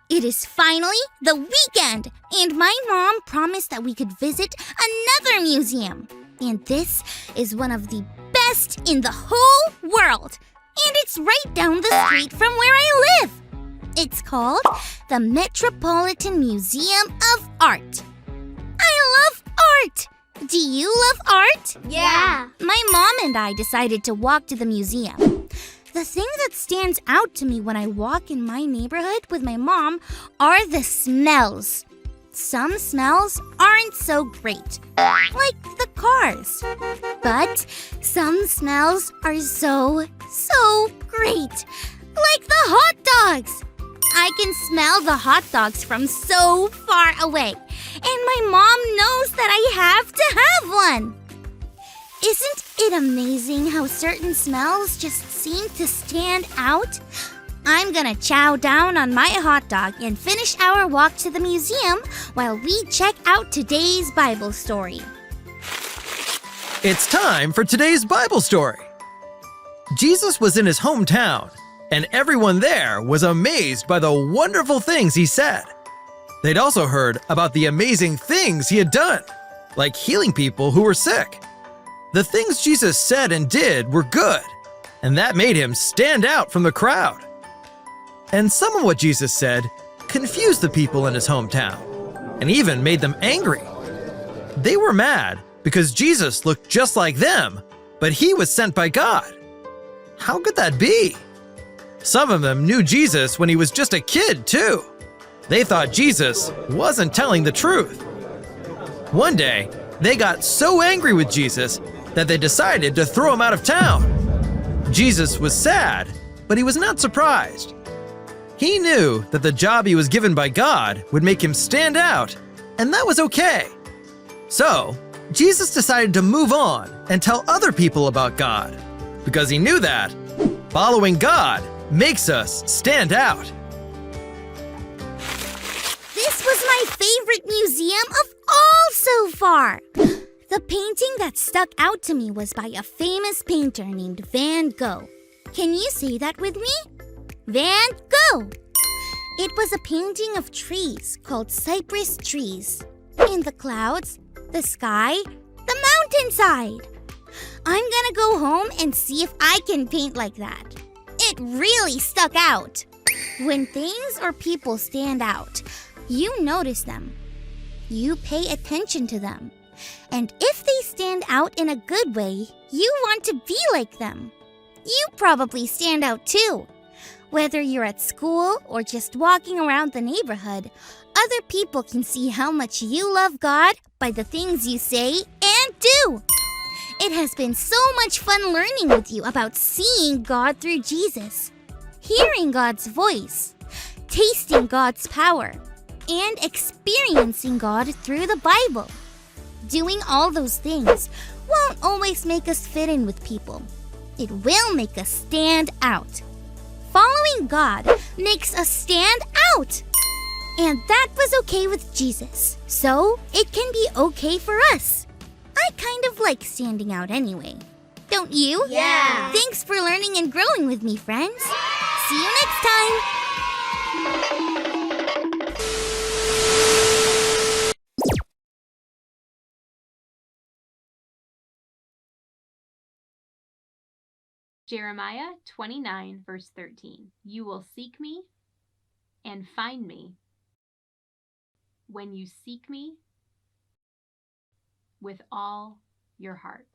It is finally the weekend, and my mom promised that we could visit another museum. And this is one of the best in the whole world. And it's right down the street from where I live. It's called the Metropolitan Museum of Art. I love art! Do you love art? Yeah. My mom and I decided to walk to the museum. The thing that stands out to me when I walk in my neighborhood with my mom are the smells. Some smells aren't so great, like the cars. But some smells are so great, like the hot dogs. I can smell the hot dogs from so far away, and my mom knows that I have to have one. Isn't it amazing how certain smells just seem to stand out? I'm gonna chow down on my hot dog and finish our walk to the museum while we check out today's Bible story. It's time for today's Bible story. Jesus was in his hometown, and everyone there was amazed by the wonderful things he said. They'd also heard about the amazing things he had done, like healing people who were sick. The things Jesus said and did were good, and that made him stand out from the crowd. And some of what Jesus said confused the people in his hometown, and even made them angry. They were mad because Jesus looked just like them, but he was sent by God. How could that be? Some of them knew Jesus when he was just a kid, too. They thought Jesus wasn't telling the truth. One day, they got so angry with Jesus that they decided to throw him out of town. Jesus was sad, but he was not surprised. He knew that the job he was given by God would make him stand out, and that was okay. So, Jesus decided to move on and tell other people about God, because he knew that following God makes us stand out. This was my favorite museum of all so far. The painting that stuck out to me was by a famous painter named Van Gogh. Can you say that with me? Van Gogh! It was a painting of trees called cypress trees. And the clouds, the sky, the mountainside. I'm gonna go home and see if I can paint like that. It really stuck out. When things or people stand out, you notice them. You pay attention to them. And if they stand out in a good way, you want to be like them. You probably stand out too. Whether you're at school or just walking around the neighborhood, other people can see how much you love God by the things you say and do. It has been so much fun learning with you about seeing God through Jesus, hearing God's voice, tasting God's power, and experiencing God through the Bible. Doing all those things won't always make us fit in with people. It will make us stand out. Following God makes us stand out. And that was okay with Jesus, so it can be okay for us. I kind of like standing out anyway. Don't you? Yeah. Thanks for learning and growing with me, friends. See you next time. Jeremiah 29, verse 13. You will seek me and find me when you seek me with all your heart.